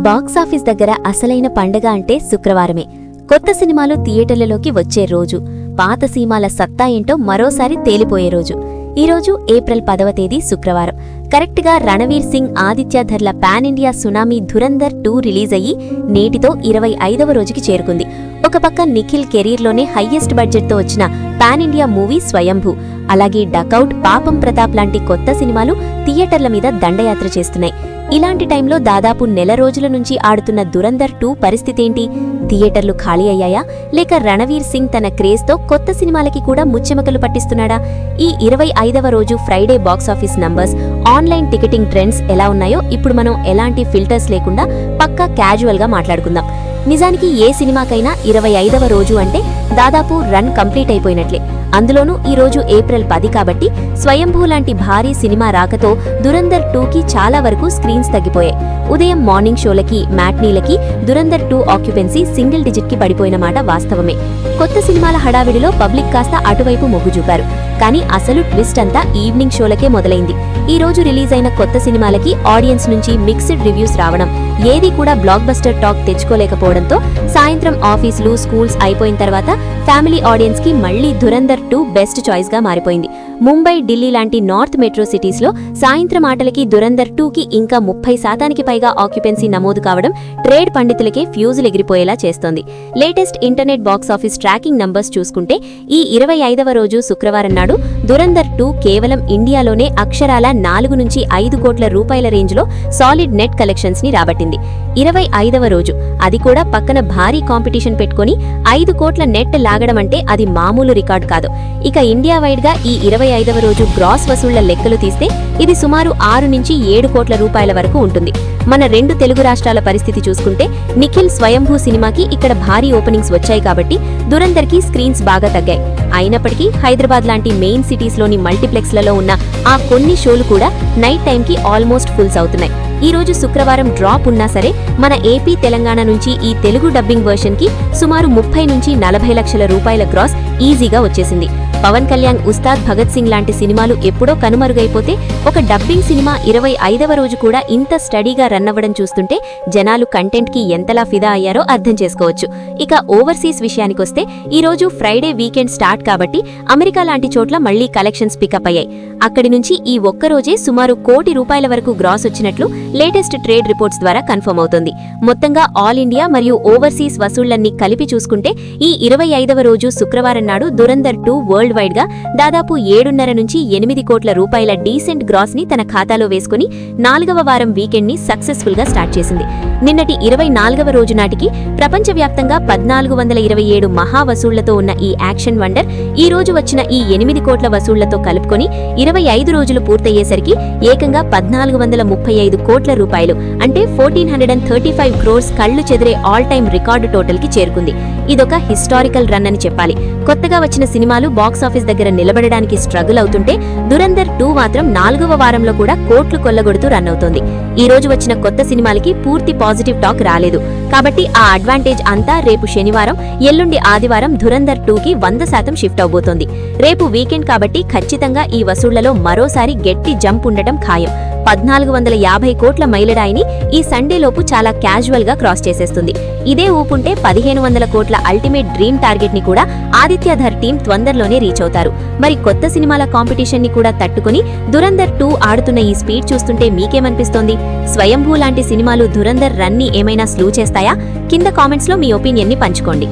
Box office దగ్గర అసలైన పండగ అంటే శుక్రవారమే. కొత్త సినిమాలు థియేటర్లలోకి వచ్చే రోజు, పాత సినిమాల సత్తా ఏంటో మరోసారి తేలిపోయే రోజు. ఈరోజు ఏప్రిల్ 10వ తేదీ శుక్రవారం. కరెక్ట్గా రణవీర్ సింగ్, ఆదిత్యధర్ల pan India tsunami Dhurandhar 2 release అయ్యి నేటితో 25వ రోజుకి చేరుకుంది. ఒక పక్క నిఖిల్ కెరీర్లోనే హయ్యెస్ట్ బడ్జెట్తో వచ్చిన పాన్ ఇండియా మూవీ స్వయంభూ, అలాగే డకౌట్, పాపం ప్రతాప్ లాంటి కొత్త సినిమాలు థియేటర్ల మీద దండయాత్ర చేస్తున్నాయి. ఇలాంటి టైంలో దాదాపు నెల రోజుల నుంచి ఆడుతున్న ధురంధర్ 2 పరిస్థితేంటి? థియేటర్లు ఖాళీ అయ్యాయా, లేక రణవీర్ సింగ్ తన క్రేజ్తో కొత్త సినిమాలకి కూడా ముచ్చెమకలు పట్టిస్తున్నాడా? ఈ 25వ రోజు Friday box office numbers, online ticketing trends ఎలా ఉన్నాయో ఇప్పుడు మనం ఎలాంటి ఫిల్టర్స్ లేకుండా పక్కా క్యాజువల్గా మాట్లాడుకుందాం. నిజానికి ఏ సినిమాకైనా 25వ రోజు అంటే దాదాపు రన్ కంప్లీట్ అయిపోయినట్లే. అందులోనూ ఈ రోజు ఏప్రిల్ 10 కాబట్టి స్వయంభూ లాంటి భారీ సినిమా రాకతో ధురంధర్ 2కి చాలా వరకు స్క్రీన్స్ తగ్గిపోయాయి. ఉదయం మార్నింగ్ షోలకి, మ్యాట్నీలకి ధురంధర్ 2 ఆక్యుపెన్సీ సింగిల్ డిజిట్కి పడిపోయిన మాట వాస్తవమే. కొత్త సినిమాల హడావిడిలో పబ్లిక్ కాస్త అటువైపు మొగ్గు చూపారు. కానీ అసలు ట్విస్ట్ అంతా ఈవినింగ్ షోలకే మొదలైంది. ఈ రోజు రిలీజ్ అయిన కొత్త సినిమాలకి ఆడియన్స్ నుంచి మిక్స్డ్ రివ్యూస్ రావడం, ఏది కూడా బ్లాక్ బస్టర్ టాక్ తెచ్చుకోలేకపోవడంతో సాయంత్రం ఆఫీసులు, స్కూల్స్ అయిపోయిన తర్వాత ఫ్యామిలీ ఆడియన్స్ కి మళ్లీ ధురంధర్ 2 బెస్ట్ చాయిస్ గా మారిపోయింది. ముంబై, ఢిల్లీ లాంటి నార్త్ మెట్రో సిటీస్లో సాయంత్రం ఆటలకి ధురంధర్ 2కి ఇంకా 30% పైగా ఆక్యుపెన్సీ నమోదు కావడం ట్రేడ్ పండితులకే ఫ్యూజులు ఎగిరిపోయేలా చేస్తోంది. Latest internet box office tracking numbers చూసుకుంటే ఈ 25వ రోజు శుక్రవారం నాడు ధురంధర్ 2 కేవలం ఇండియాలోనే అక్షరాల 4 నుంచి 5 కోట్ల రూపాయల రేంజ్లో సాలిడ్ నెట్ కలెక్షన్స్ ని రాబట్టింది. 25వ రోజు, అది కూడా పక్కన భారీ కాంపిటీషన్ పెట్టుకుని 5 కోట్ల నెట్ లాగడం అంటే అది మామూలు రికార్డు కాదు. ఇక ఇండియా వైడ్ గా ఈ 25వ రోజు గ్రాస్ వసూళ్ల లెక్కలు తీస్తే ఇది సుమారు 6 నుంచి 7 కోట్ల రూపాయల వరకు ఉంటుంది. మన 2 తెలుగు రాష్ట్రాల పరిస్థితి చూసుకుంటే నిఖిల్ స్వయంభూ సినిమాకి ఇక్కడ భారీ ఓపెనింగ్స్ వచ్చాయి కాబట్టి ధురంధర్ కి స్క్రీన్స్ బాగా తగ్గాయి. అయినప్పటికీ హైదరాబాద్ లాంటి మెయిన్ సిటీస్లోని మల్టీప్లెక్స్లలో ఉన్న ఆ కొన్ని షోలు కూడా నైట్ టైంకి ఆల్మోస్ట్ ఫుల్స్ అవుతున్నాయి. ఈ రోజు శుక్రవారం డ్రాప్ ఉన్నా సరే మన ఏపీ, తెలంగాణ నుంచి ఈ తెలుగు డబ్బింగ్ వర్షన్ కి సుమారు 30 నుంచి 40 లక్షల రూపాయల గ్రాస్ ఈజీగా వచ్చేసింది. పవన్ కళ్యాణ్, ఉస్తాద్ భగత్ సింగ్ లాంటి సినిమాలు ఎప్పుడో కనుమరుగైపోతే ఒక డబ్బింగ్ సినిమా 25వ రోజు కూడా ఇంత స్టడీగా రన్ అవ్వడం చూస్తుంటే జనాలు కంటెంట్ కి ఎంతలా ఫిదా అయ్యారో అర్థం చేసుకోవచ్చు. ఇక ఓవర్సీస్ విషయానికొస్తే ఈ రోజు ఫ్రైడే వీకెండ్ స్టార్ట్ కాబట్టి అమెరికా లాంటి చోట్ల మళ్లీ కలెక్షన్స్ పికప్ అయ్యాయి. అక్కడి నుంచి ఈ ఒక్కరోజే సుమారు ₹1 కోటి వరకు గ్రాస్ వచ్చినట్లు లేటెస్ట్ ట్రేడ్ రిపోర్ట్స్ ద్వారా కన్ఫర్మ్ అవుతోంది. మొత్తంగా ఆల్ ఇండియా మరియు ఓవర్సీస్ వసూళ్లన్నీ కలిపి చూసుకుంటే ఈ 25వ రోజు శుక్రవారం నాడు ధురంధర్ 2 వరల్డ్ వైడ్ గా దాదాపు 7.5 నుంచి 8 కోట్ల రూపాయల డీసెంట్ గ్రాస్ ని తన ఖాతాలో వేసుకుని 4వ వారం వీకెండ్ ని సక్సెస్ఫుల్ గా స్టార్ట్ చేసింది. నిన్నటి 24వ రోజు నాటికి ప్రపంచవ్యాప్తంగా 1427 మహా వసూళ్లతో ఉన్న ఈ యాక్షన్ వండర్ ఈ రోజు వచ్చిన ఈ 8 కోట్ల వసూళ్లతో కలుపుకొని 25 రోజులు పూర్తయ్యేసరికి ఏకంగా 1435 కోట్ల రూపాయలు, అంటే 1435 క్రోర్స్ కళ్లు చెదిరే ఆల్ టైమ్ రికార్డు టోటల్ కి చేరుకుంది. ఇదొక హిస్టారికల్ రన్ అని చెప్పాలి. కొత్తగా వచ్చిన సినిమాలు బాక్సాఫీస్ దగ్గర నిలబడడానికి స్ట్రగుల్ అవుతుంటే ధురంధర్ 2 మాత్రం 4వ వారంలో కూడా కోట్లు కొల్లగొడుతూ రన్ అవుతోంది. ఈ రోజు వచ్చిన కొత్త సినిమాలకి పూర్తి పాజిటివ్ టాక్ రాలేదు కాబట్టి ఆ అడ్వాంటేజ్ అంతా రేపు శనివారం, ఎల్లుండి ఆదివారం ధురంధర్ 2కి 100% షిఫ్ట్ అవబోతోంది. రేపు వీకెండ్ కాబట్టి ఖచ్చితంగా ఈ వసూళ్లలో మరోసారి గట్టి జంప్ ఉండటం ఖాయం. 1450 కోట్ల మైలురాయిని ఈ సండేలోపు చాలా క్యాజువల్ గా క్రాస్ చేసేస్తుంది. ఇదే ఊపుంటే 1500 కోట్ల అల్టిమేట్ డ్రీమ్ టార్గెట్ ని కూడా ఆదిత్యధర్ టీం తొందరలోనే రీచ్ అవుతారు. మరి కొత్త సినిమాల కాంపిటీషన్ ని కూడా తట్టుకుని ధురంధర్ 2 ఆడుతున్న ఈ స్పీడ్ చూస్తుంటే మీకేమనిపిస్తోంది? స్వయంభూ లాంటి సినిమాలు ధురంధర్ రన్ ని ఏమైనా స్లో చేస్తాయా? కింద కామెంట్స్ లో మీ ఒపీనియన్ ని పంచుకోండి.